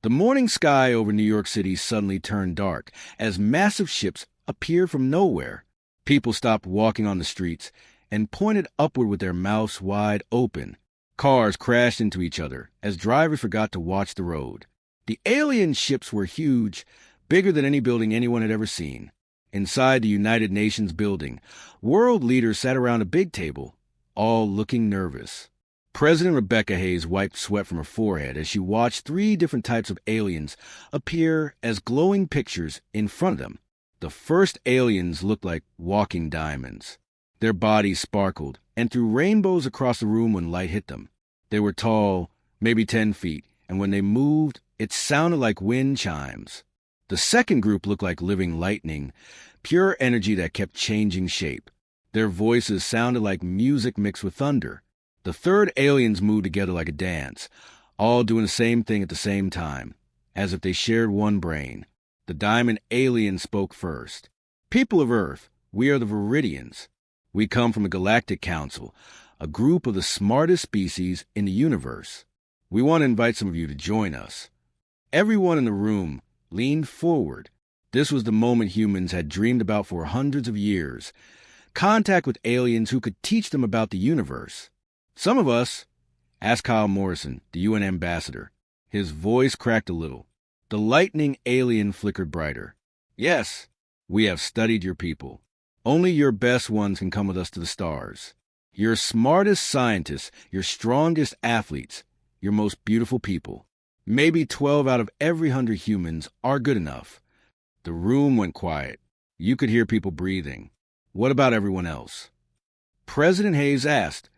The morning sky over New York City suddenly turned dark as massive ships appeared from nowhere. People stopped walking on the streets and pointed upward with their mouths wide open. Cars crashed into each other as drivers forgot to watch the road. The alien ships were huge, bigger than any building anyone had ever seen. Inside the United Nations building, world leaders sat around a big table, all looking nervous. President Rebecca Hayes wiped sweat from her forehead as she watched 3 different types of aliens appear as glowing pictures in front of them. The first aliens looked like walking diamonds. Their bodies sparkled and threw rainbows across the room when light hit them. They were tall, maybe 10 feet, and when they moved, it sounded like wind chimes. The second group looked like living lightning, pure energy that kept changing shape. Their voices sounded like music mixed with thunder. The third aliens moved together like a dance, all doing the same thing at the same time, as if they shared one brain. The diamond alien spoke first. People of Earth, we are the Viridians. We come from the Galactic Council, a group of the smartest species in the universe. We want to invite some of you to join us. Everyone in the room leaned forward. This was the moment humans had dreamed about for hundreds of years. Contact with aliens who could teach them about the universe. Some of us, asked Kyle Morrison, the UN ambassador. His voice cracked a little. The lightning alien flickered brighter. Yes, we have studied your people. Only your best ones can come with us to the stars. Your smartest scientists, your strongest athletes, your most beautiful people. Maybe 12 out of every 100 humans are good enough. The room went quiet. You could hear people breathing. What about everyone else? President Hayes asked,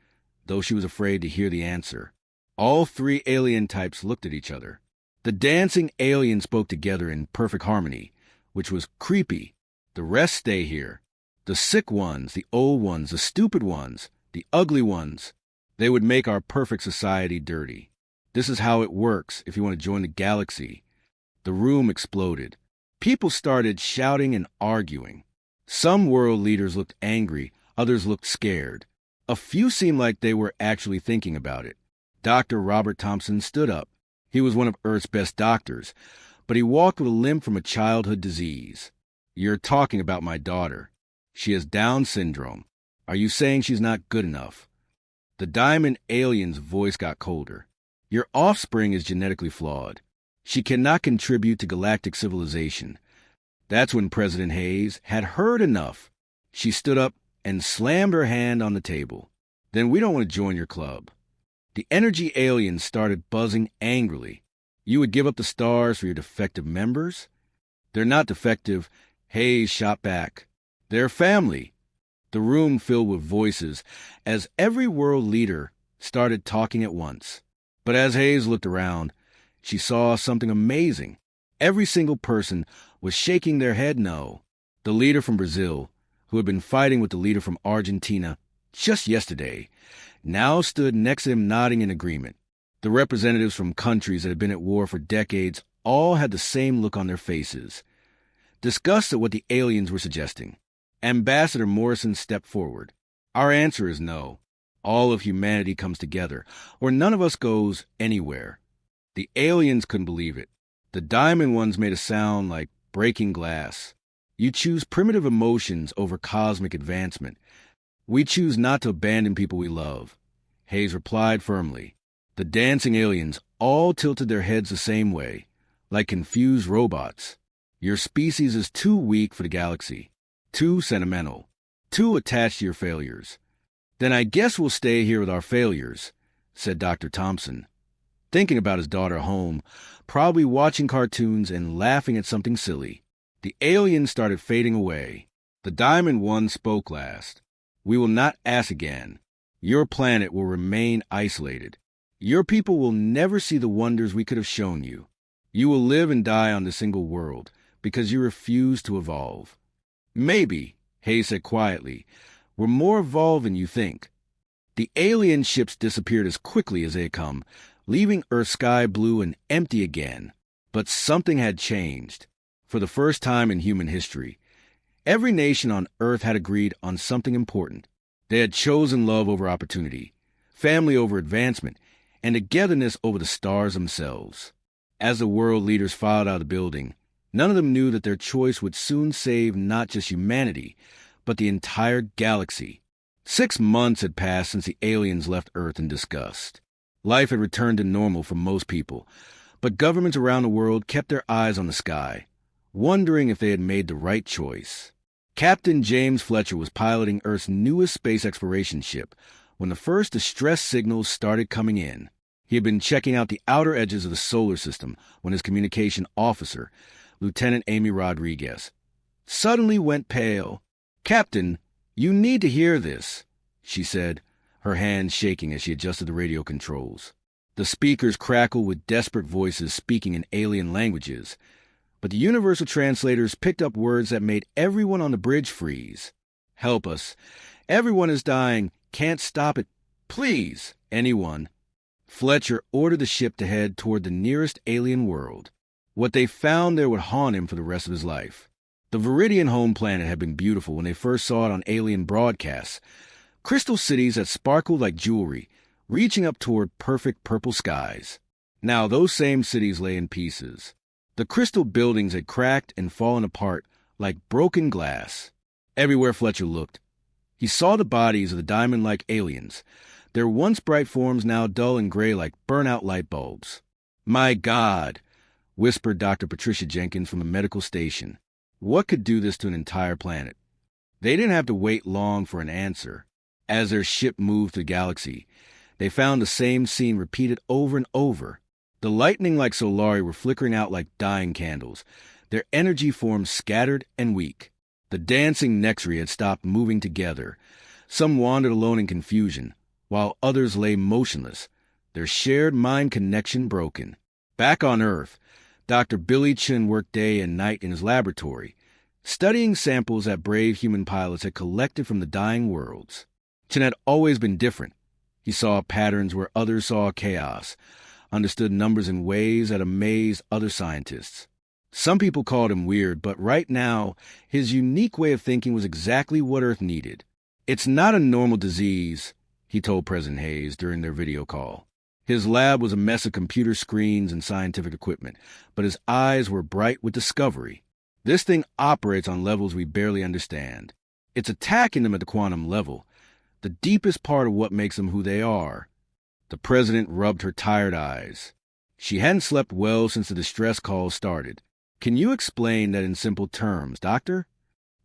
though she was afraid to hear the answer. All 3 alien types looked at each other. The dancing aliens spoke together in perfect harmony, which was creepy. The rest stay here. The sick ones, the old ones, the stupid ones, the ugly ones. They would make our perfect society dirty. This is how it works if you want to join the galaxy. The room exploded. People started shouting and arguing. Some world leaders looked angry, others looked scared. A few seemed like they were actually thinking about it. Dr. Robert Thompson stood up. He was one of Earth's best doctors, but he walked with a limp from a childhood disease. You're talking about my daughter. She has Down syndrome. Are you saying she's not good enough? The diamond alien's voice got colder. Your offspring is genetically flawed. She cannot contribute to galactic civilization. That's when President Hayes had heard enough. She stood up and slammed her hand on the table. Then we don't want to join your club. The energy aliens started buzzing angrily. You would give up the stars for your defective members? They're not defective, Hayes shot back. They're family. The room filled with voices as every world leader started talking at once. But as Hayes looked around, she saw something amazing. Every single person was shaking their head no. The leader from Brazil, who had been fighting with the leader from Argentina just yesterday, now stood next to him nodding in agreement. The representatives from countries that had been at war for decades all had the same look on their faces, disgust at what the aliens were suggesting. Ambassador Morrison stepped forward. Our answer is no. All of humanity comes together, or none of us goes anywhere. The aliens couldn't believe it. The diamond ones made a sound like breaking glass. You choose primitive emotions over cosmic advancement. We choose not to abandon people we love. Hayes replied firmly. The dancing aliens all tilted their heads the same way, like confused robots. Your species is too weak for the galaxy, too sentimental, too attached to your failures. Then I guess we'll stay here with our failures, said Dr. Thompson, thinking about his daughter home, probably watching cartoons and laughing at something silly. The aliens started fading away. The Diamond One spoke last. We will not ask again. Your planet will remain isolated. Your people will never see the wonders we could have shown you. You will live and die on the single world because you refuse to evolve. Maybe, Hayes said quietly, we're more evolved than you think. The alien ships disappeared as quickly as they had come, leaving Earth sky blue and empty again. But something had changed. For the first time in human history, every nation on Earth had agreed on something important. They had chosen love over opportunity, family over advancement, and togetherness over the stars themselves. As the world leaders filed out of the building, none of them knew that their choice would soon save not just humanity, but the entire galaxy. 6 months had passed since the aliens left Earth in disgust. Life had returned to normal for most people, but governments around the world kept their eyes on the sky, wondering if they had made the right choice. Captain James Fletcher was piloting Earth's newest space exploration ship when the first distress signals started coming in. He had been checking out the outer edges of the solar system when his communication officer, Lieutenant Amy Rodriguez, suddenly went pale. "Captain, you need to hear this," she said, her hands shaking as she adjusted the radio controls. The speakers crackled with desperate voices speaking in alien languages, but the universal translators picked up words that made everyone on the bridge freeze. "Help us. Everyone is dying. Can't stop it. Please, anyone." Fletcher ordered the ship to head toward the nearest alien world. What they found there would haunt him for the rest of his life. The Viridian home planet had been beautiful when they first saw it on alien broadcasts. Crystal cities that sparkled like jewelry, reaching up toward perfect purple skies. Now those same cities lay in pieces. The crystal buildings had cracked and fallen apart like broken glass. Everywhere Fletcher looked, he saw the bodies of the diamond-like aliens, their once bright forms now dull and gray like burnt-out light bulbs. "My God," whispered Dr. Patricia Jenkins from a medical station. What could do this to an entire planet? They didn't have to wait long for an answer. As their ship moved through the galaxy, they found the same scene repeated over and over. The lightning-like Solari were flickering out like dying candles, their energy forms scattered and weak. The dancing Nexri had stopped moving together. Some wandered alone in confusion, while others lay motionless, their shared mind connection broken. Back on Earth, Dr. Billy Chin worked day and night in his laboratory, studying samples that brave human pilots had collected from the dying worlds. Chin had always been different. He saw patterns where others saw chaos, understood numbers in ways that amazed other scientists. Some people called him weird, but right now, his unique way of thinking was exactly what Earth needed. "It's not a normal disease," he told President Hayes during their video call. His lab was a mess of computer screens and scientific equipment, but his eyes were bright with discovery. "This thing operates on levels we barely understand. It's attacking them at the quantum level, the deepest part of what makes them who they are." The president rubbed her tired eyes. She hadn't slept well since the distress calls started. "Can you explain that in simple terms, Doctor?"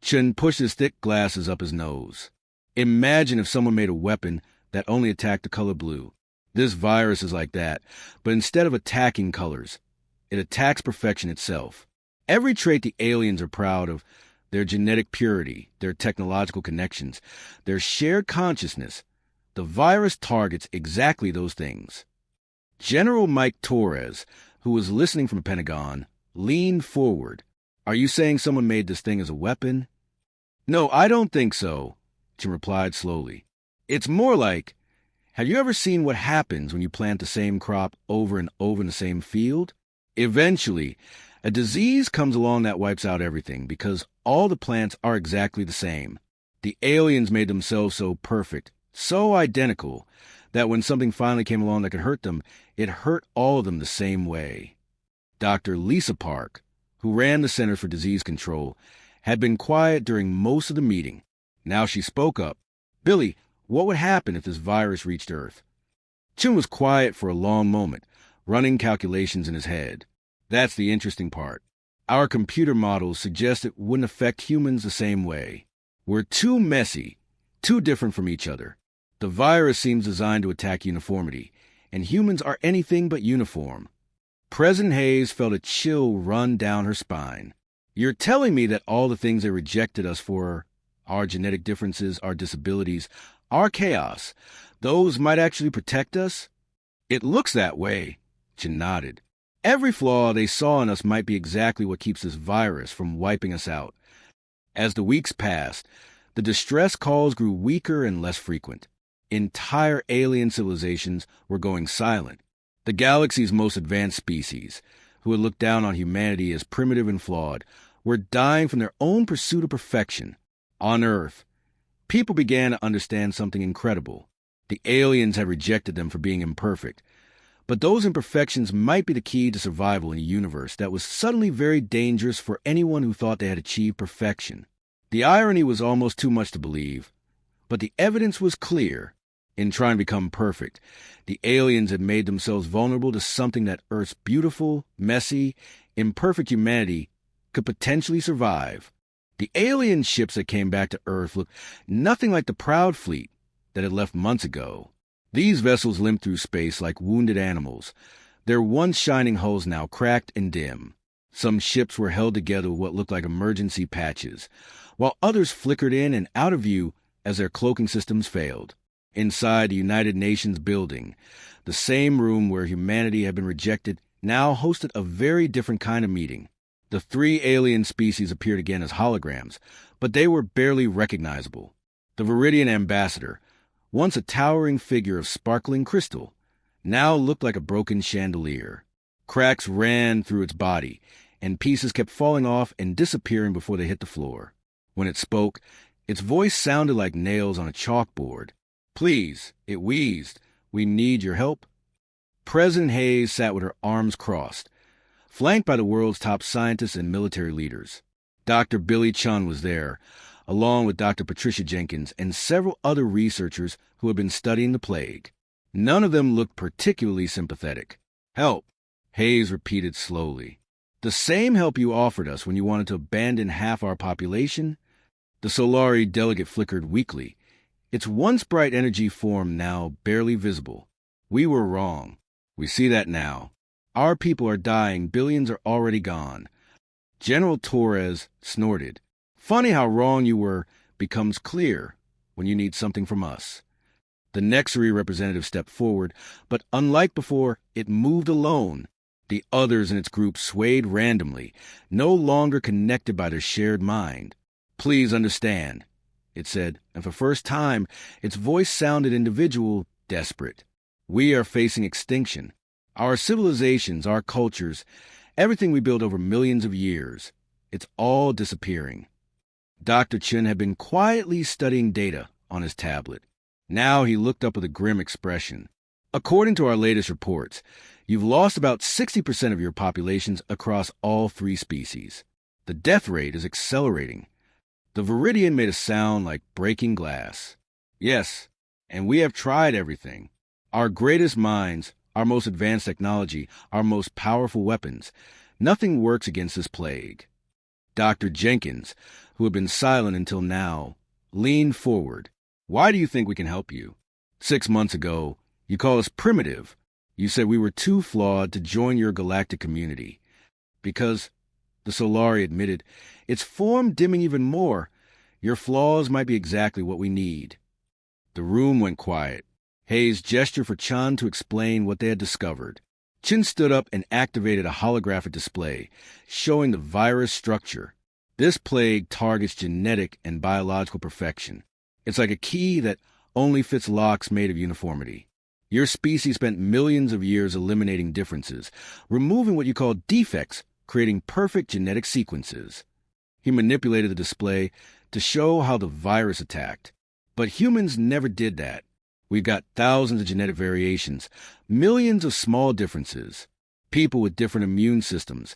Chen pushed his thick glasses up his nose. "Imagine if someone made a weapon that only attacked the color blue. This virus is like that, but instead of attacking colors, it attacks perfection itself. Every trait the aliens are proud of, their genetic purity, their technological connections, their shared consciousness, the virus targets exactly those things." General Mike Torres, who was listening from the Pentagon, leaned forward. "Are you saying someone made this thing as a weapon?" "No, I don't think so," Jim replied slowly. "It's more like, have you ever seen what happens when you plant the same crop over and over in the same field? Eventually, a disease comes along that wipes out everything because all the plants are exactly the same. The aliens made themselves so perfect, so identical, that when something finally came along that could hurt them, it hurt all of them the same way." Dr. Lisa Park, who ran the Center for Disease Control, had been quiet during most of the meeting. Now she spoke up. "Billy, what would happen if this virus reached Earth?" Chin was quiet for a long moment, running calculations in his head. "That's the interesting part. Our computer models suggest it wouldn't affect humans the same way. We're too messy, too different from each other. The virus seems designed to attack uniformity, and humans are anything but uniform." President Hayes felt a chill run down her spine. "You're telling me that all the things they rejected us for, our genetic differences, our disabilities, our chaos, those might actually protect us?" "It looks that way," Chin nodded. "Every flaw they saw in us might be exactly what keeps this virus from wiping us out." As the weeks passed, the distress calls grew weaker and less frequent. Entire alien civilizations were going silent. The galaxy's most advanced species, who had looked down on humanity as primitive and flawed, were dying from their own pursuit of perfection. On Earth, people began to understand something incredible. The aliens had rejected them for being imperfect, But those imperfections might be the key to survival in a universe that was suddenly very dangerous for anyone who thought they had achieved perfection. The irony was almost too much to believe, but the evidence was clear. In trying to become perfect, the aliens had made themselves vulnerable to something that Earth's beautiful, messy, imperfect humanity could potentially survive. The alien ships that came back to Earth looked nothing like the Proud Fleet that had left months ago. These vessels limped through space like wounded animals, their once shining hulls now cracked and dim. Some ships were held together with what looked like emergency patches, while others flickered in and out of view as their cloaking systems failed. Inside the United Nations building, the same room where humanity had been rejected now hosted a very different kind of meeting. The three alien species appeared again as holograms, but they were barely recognizable. The Viridian ambassador, once a towering figure of sparkling crystal, now looked like a broken chandelier. Cracks ran through its body, and pieces kept falling off and disappearing before they hit the floor. When it spoke, its voice sounded like nails on a chalkboard. "Please," it wheezed, "we need your help." President Hayes sat with her arms crossed, flanked by the world's top scientists and military leaders. Dr. Billy Chun was there, along with Dr. Patricia Jenkins and several other researchers who had been studying the plague. None of them looked particularly sympathetic. "Help," Hayes repeated slowly. "The same help you offered us when you wanted to abandon half our population?" The Solari delegate flickered weakly, its once bright energy form now barely visible. "We were wrong. We see that now. Our people are dying, billions are already gone." General Torres snorted. "Funny how wrong you were becomes clear when you need something from us." The Nexery representative stepped forward, but unlike before, it moved alone. The others in its group swayed randomly, no longer connected by their shared mind. "Please understand," it said, and for the first time, its voice sounded individual, desperate. "We are facing extinction. Our civilizations, our cultures, everything we built over millions of years, it's all disappearing." Dr. Chun had been quietly studying data on his tablet. Now he looked up with a grim expression. "According to our latest reports, you've lost about 60% of your populations across all three species. The death rate is accelerating." The Viridian made a sound like breaking glass. "Yes, and we have tried everything. Our greatest minds, our most advanced technology, our most powerful weapons. Nothing works against this plague." Dr. Jenkins, who had been silent until now, leaned forward. "Why do you think we can help you? 6 months ago, you called us primitive. You said we were too flawed to join your galactic community. Because," the Solari admitted, its form dimming even more, "your flaws might be exactly what we need." The room went quiet. Hayes gestured for Chun to explain what they had discovered. Chin stood up and activated a holographic display, showing the virus structure. This plague targets genetic and biological perfection. It's like a key that only fits locks made of uniformity. Your species spent millions of years eliminating differences, removing what you call defects, creating perfect genetic sequences. He manipulated the display to show how the virus attacked. But humans never did that. We've got thousands of genetic variations, millions of small differences, people with different immune systems,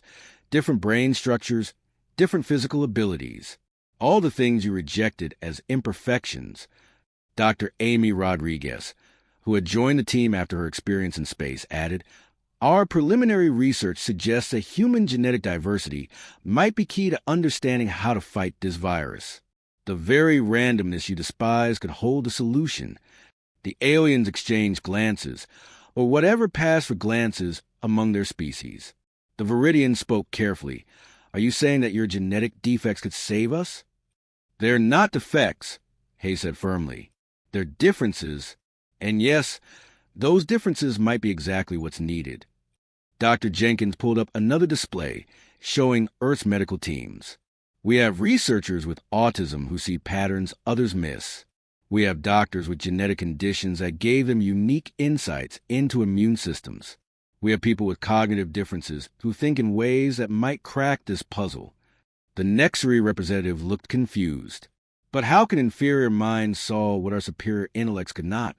different brain structures, different physical abilities, all the things you rejected as imperfections. Dr. Amy Rodriguez, who had joined the team after her experience in space, added, "Our preliminary research suggests that human genetic diversity might be key to understanding how to fight this virus. The very randomness you despise could hold a solution." The aliens exchanged glances, or whatever passed for glances, among their species. The Viridian spoke carefully. "Are you saying that your genetic defects could save us?" "They're not defects," Hayes said firmly. "They're differences. And yes, those differences might be exactly what's needed." Dr. Jenkins pulled up another display, showing Earth's medical teams. "We have researchers with autism who see patterns others miss. We have doctors with genetic conditions that gave them unique insights into immune systems. We have people with cognitive differences who think in ways that might crack this puzzle." The Nexery representative looked confused. "But how can inferior minds solve what our superior intellects could not?"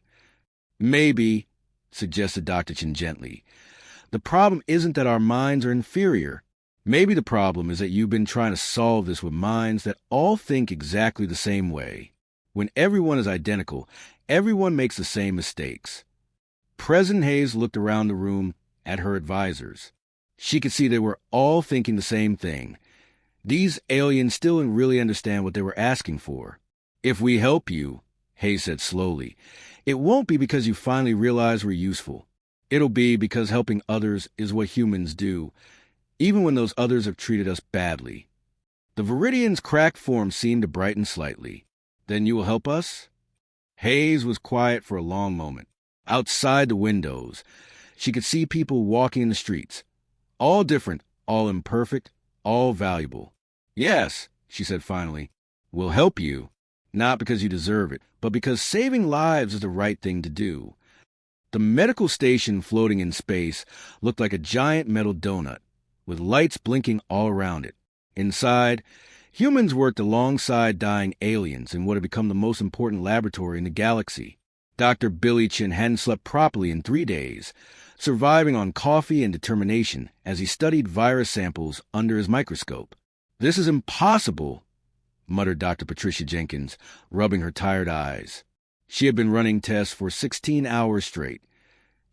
"Maybe," suggested Dr. Chin gently. "The problem isn't that our minds are inferior. Maybe the problem is that you've been trying to solve this with minds that all think exactly the same way. When everyone is identical, everyone makes the same mistakes." President Hayes looked around the room at her advisors. She could see they were all thinking the same thing. These aliens still didn't really understand what they were asking for. "If we help you," Hayes said slowly, "it won't be because you finally realize we're useful. It'll be because helping others is what humans do, even when those others have treated us badly." The Viridian's cracked form seemed to brighten slightly. "Then you will help us?" Hayes was quiet for a long moment. Outside the windows, she could see people walking in the streets. All different, all imperfect, all valuable. "Yes," she said finally, "we'll help you. Not because you deserve it, but because saving lives is the right thing to do." The medical station floating in space looked like a giant metal donut, with lights blinking all around it. Inside, humans worked alongside dying aliens in what had become the most important laboratory in the galaxy. Dr. Billy Chin hadn't slept properly in 3 days, surviving on coffee and determination as he studied virus samples under his microscope. "This is impossible," muttered Dr. Patricia Jenkins, rubbing her tired eyes. She had been running tests for 16 hours straight,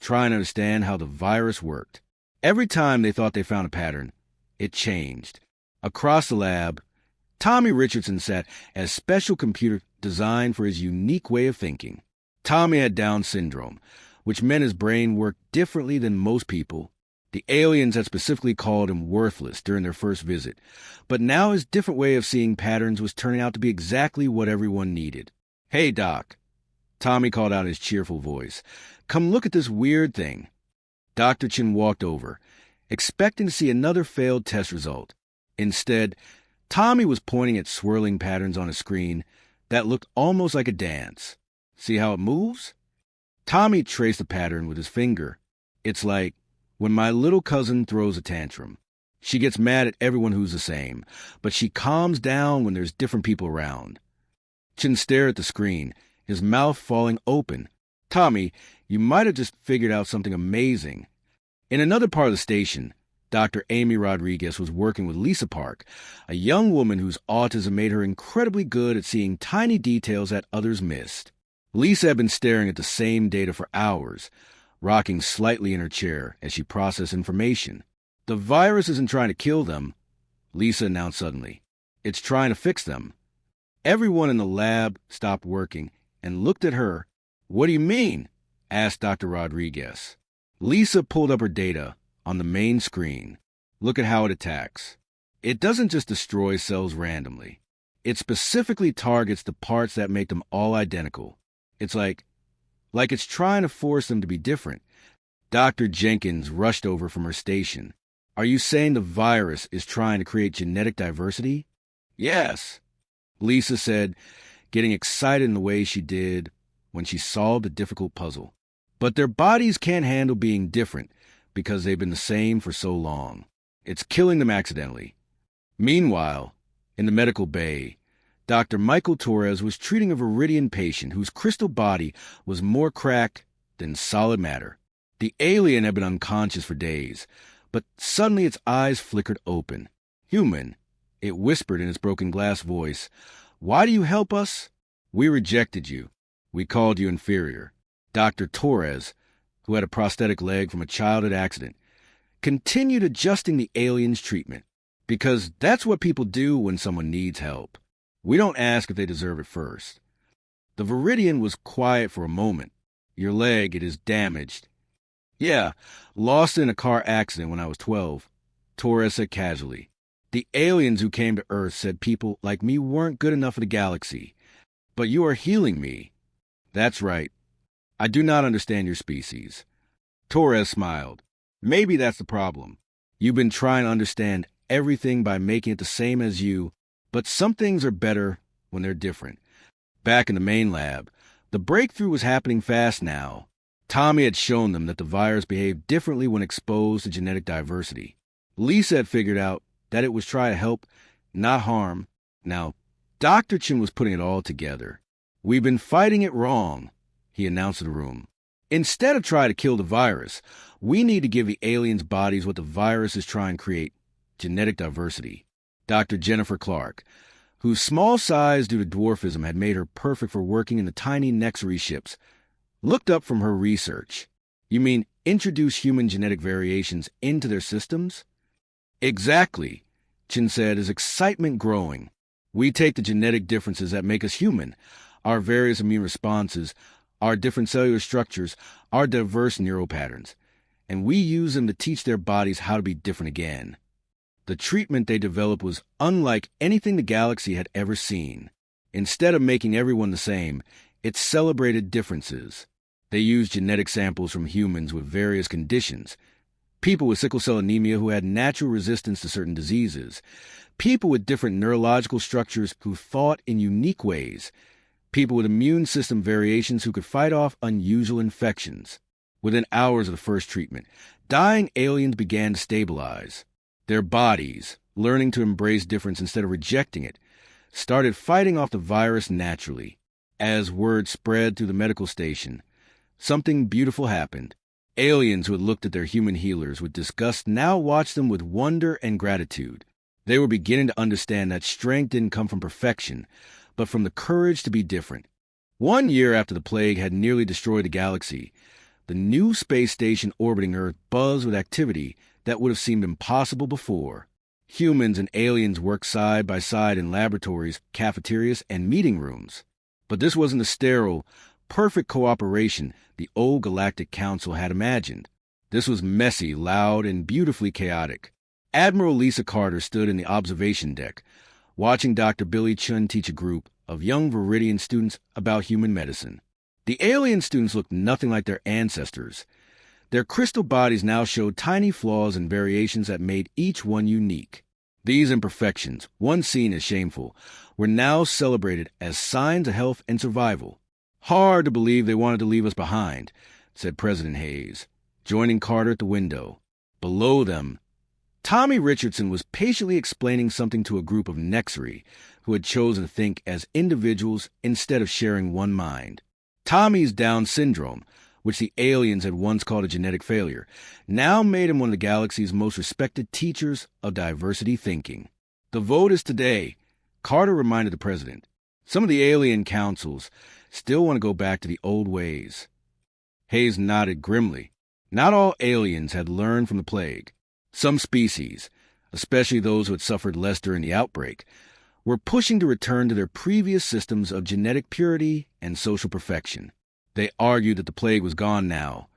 trying to understand how the virus worked. Every time they thought they found a pattern, it changed. Across the lab, Tommy Richardson sat at a special computer designed for his unique way of thinking. Tommy had Down syndrome, which meant his brain worked differently than most people. The aliens had specifically called him worthless during their first visit, but now his different way of seeing patterns was turning out to be exactly what everyone needed. "Hey, Doc," Tommy called out in his cheerful voice. "Come look at this weird thing." Dr. Chin walked over, expecting to see another failed test result. Instead, Tommy was pointing at swirling patterns on a screen that looked almost like a dance. "See how it moves?" Tommy traced the pattern with his finger. "It's like when my little cousin throws a tantrum. She gets mad at everyone who's the same, but she calms down when there's different people around." Chin stared at the screen, his mouth falling open. "Tommy, you might have just figured out something amazing." In another part of the station, Dr. Amy Rodriguez was working with Lisa Park, a young woman whose autism made her incredibly good at seeing tiny details that others missed. Lisa had been staring at the same data for hours, rocking slightly in her chair as she processed information. "The virus isn't trying to kill them," Lisa announced suddenly. "It's trying to fix them." Everyone in the lab stopped working and looked at her. "What do you mean?" asked Dr. Rodriguez. Lisa pulled up her data on the main screen. "Look at how it attacks. It doesn't just destroy cells randomly. It specifically targets the parts that make them all identical. It's like it's trying to force them to be different." Dr. Jenkins rushed over from her station. "Are you saying the virus is trying to create genetic diversity?" "Yes," Lisa said, getting excited in the way she did when she solved a difficult puzzle. "But their bodies can't handle being different because they've been the same for so long. It's killing them accidentally." Meanwhile, in the medical bay, Dr. Michael Torres was treating a Viridian patient whose crystal body was more cracked than solid matter. The alien had been unconscious for days, but suddenly its eyes flickered open. "Human," it whispered in its broken glass voice, "why do you help us? We rejected you. We called you inferior." Dr. Torres, who had a prosthetic leg from a childhood accident, continued adjusting the alien's treatment, because that's what people do when someone needs help. We don't ask if they deserve it first. The Viridian was quiet for a moment. "Your leg, it is damaged." "Yeah, lost in a car accident when I was 12, Torres said casually. "The aliens who came to Earth said people like me weren't good enough for the galaxy. But you are healing me." "That's right. I do not understand your species." Torres smiled. "Maybe that's the problem. You've been trying to understand everything by making it the same as you, but some things are better when they're different." Back in the main lab, the breakthrough was happening fast now. Tommy had shown them that the virus behaved differently when exposed to genetic diversity. Lisa had figured out that it was trying to help, not harm. Now, Dr. Chin was putting it all together. "We've been fighting it wrong," he announced to the room. Instead of trying to kill the virus, we need to give the aliens' bodies what the virus is trying to create: genetic diversity. Dr. Jennifer Clark, whose small size due to dwarfism had made her perfect for working in the tiny Nexery ships, looked up from her research. You mean introduce human genetic variations into their systems? Exactly, Chin said, his excitement growing. We take the genetic differences that make us human, our various immune responses, our different cellular structures, our diverse neural patterns, and we use them to teach their bodies how to be different again. The treatment they developed was unlike anything the galaxy had ever seen. Instead of making everyone the same, it celebrated differences. They used genetic samples from humans with various conditions: people with sickle cell anemia who had natural resistance to certain diseases, people with different neurological structures who thought in unique ways, people with immune system variations who could fight off unusual infections. Within hours of the first treatment, dying aliens began to stabilize. Their bodies, learning to embrace difference instead of rejecting it, started fighting off the virus naturally. As word spread through the medical station, something beautiful happened. Aliens who had looked at their human healers with disgust now watched them with wonder and gratitude. They were beginning to understand that strength didn't come from perfection, but from the courage to be different. 1 year after the plague had nearly destroyed the galaxy, the new space station orbiting Earth buzzed with activity that would have seemed impossible before. Humans and aliens worked side by side in laboratories, cafeterias, and meeting rooms. But this wasn't the sterile, perfect cooperation the old Galactic Council had imagined. This was messy, loud, and beautifully chaotic. Admiral Lisa Carter stood in the observation deck, watching Dr. Billy Chun teach a group of young Viridian students about human medicine. The alien students looked nothing like their ancestors. Their crystal bodies now showed tiny flaws and variations that made each one unique. These imperfections, once seen as shameful, were now celebrated as signs of health and survival. Hard to believe they wanted to leave us behind, said President Hayes, joining Carter at the window. Below them, Tommy Richardson was patiently explaining something to a group of Nexery who had chosen to think as individuals instead of sharing one mind. Tommy's Down syndrome, which the aliens had once called a genetic failure, now made him one of the galaxy's most respected teachers of diversity thinking. The vote is today, Carter reminded the president. Some of the alien councils still want to go back to the old ways. Hayes nodded grimly. Not all aliens had learned from the plague. Some species, especially those who had suffered less during the outbreak, were pushing to return to their previous systems of genetic purity and social perfection. They argued that the plague was gone now,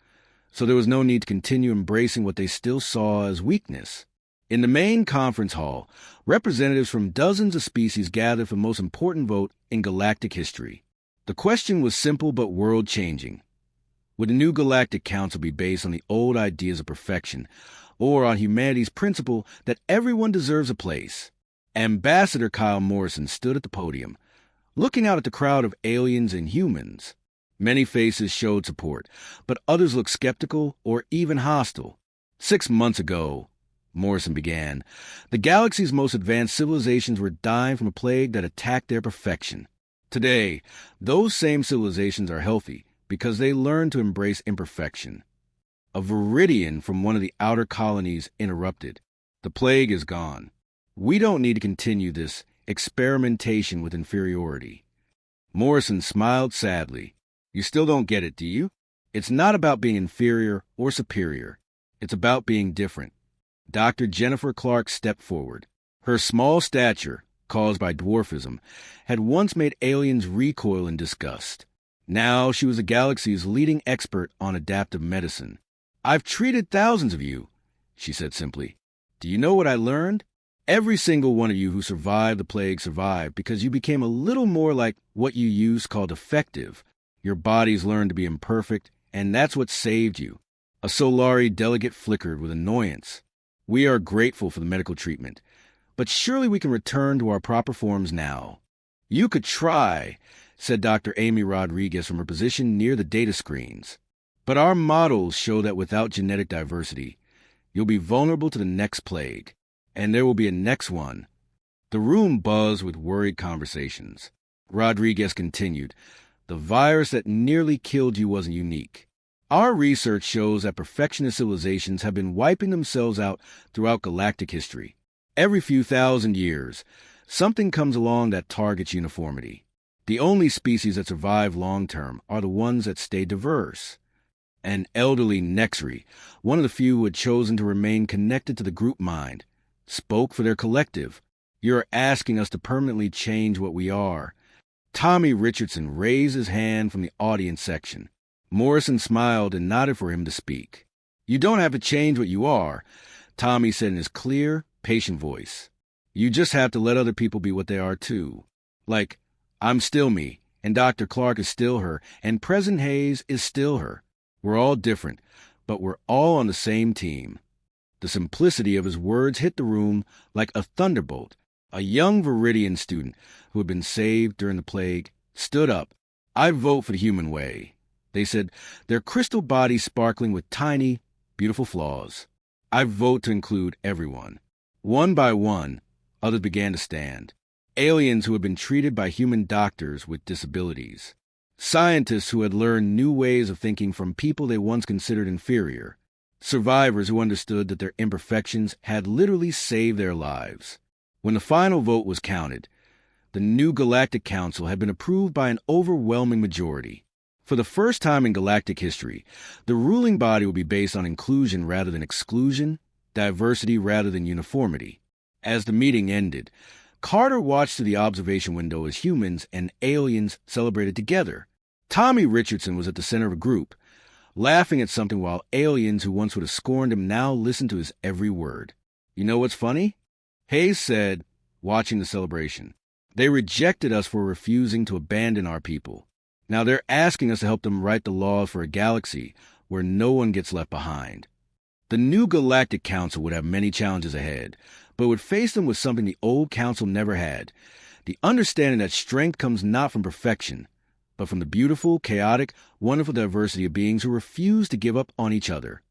so there was no need to continue embracing what they still saw as weakness. In the main conference hall, representatives from dozens of species gathered for the most important vote in galactic history. The question was simple but world-changing. Would the new Galactic Council be based on the old ideas of perfection, or on humanity's principle that everyone deserves a place? Ambassador Kyle Morrison stood at the podium, looking out at the crowd of aliens and humans. Many faces showed support, but others looked skeptical or even hostile. 6 months ago, Morrison began, the galaxy's most advanced civilizations were dying from a plague that attacked their perfection. Today, those same civilizations are healthy because they learned to embrace imperfection. A Viridian from one of the outer colonies interrupted. The plague is gone. We don't need to continue this experimentation with inferiority. Morrison smiled sadly. You still don't get it, do you? It's not about being inferior or superior. It's about being different. Dr. Jennifer Clark stepped forward. Her small stature, caused by dwarfism, had once made aliens recoil in disgust. Now she was the galaxy's leading expert on adaptive medicine. I've treated thousands of you, she said simply. Do you know what I learned? Every single one of you who survived the plague survived because you became a little more like what you used called effective. Your bodies learned to be imperfect, and that's what saved you. A Solari delegate flickered with annoyance. We are grateful for the medical treatment, but surely we can return to our proper forms now. You could try, said Dr. Amy Rodriguez from her position near the data screens. But our models show that without genetic diversity, you'll be vulnerable to the next plague, and there will be a next one. The room buzzed with worried conversations. Rodriguez continued, the virus that nearly killed you wasn't unique. Our research shows that perfectionist civilizations have been wiping themselves out throughout galactic history. Every few thousand years, something comes along that targets uniformity. The only species that survive long-term are the ones that stay diverse. An elderly Nexri, one of the few who had chosen to remain connected to the group mind, spoke for their collective. "You're asking us to permanently change what we are." Tommy Richardson raised his hand from the audience section. Morrison smiled and nodded for him to speak. "You don't have to change what you are," Tommy said in his clear, patient voice. "You just have to let other people be what they are too. Like, I'm still me, and Dr. Clark is still her, and President Hayes is still her. We're all different, but we're all on the same team." The simplicity of his words hit the room like a thunderbolt. A young Viridian student who had been saved during the plague stood up. "I vote for the human way," they said, their crystal bodies sparkling with tiny, beautiful flaws. "I vote to include everyone." One by one, others began to stand. Aliens who had been treated by human doctors with disabilities. Scientists who had learned new ways of thinking from people they once considered inferior. Survivors who understood that their imperfections had literally saved their lives. When the final vote was counted, the new Galactic Council had been approved by an overwhelming majority. For the first time in galactic history, the ruling body would be based on inclusion rather than exclusion, diversity rather than uniformity. As the meeting ended, Carter watched through the observation window as humans and aliens celebrated together. Tommy Richardson was at the center of a group, laughing at something while aliens who once would have scorned him now listened to his every word. "You know what's funny?" Hayes said, watching the celebration. "They rejected us for refusing to abandon our people. Now they're asking us to help them write the laws for a galaxy where no one gets left behind." The new Galactic Council would have many challenges ahead, but would face them with something the old council never had: the understanding that strength comes not from perfection, but from the beautiful, chaotic, wonderful diversity of beings who refuse to give up on each other.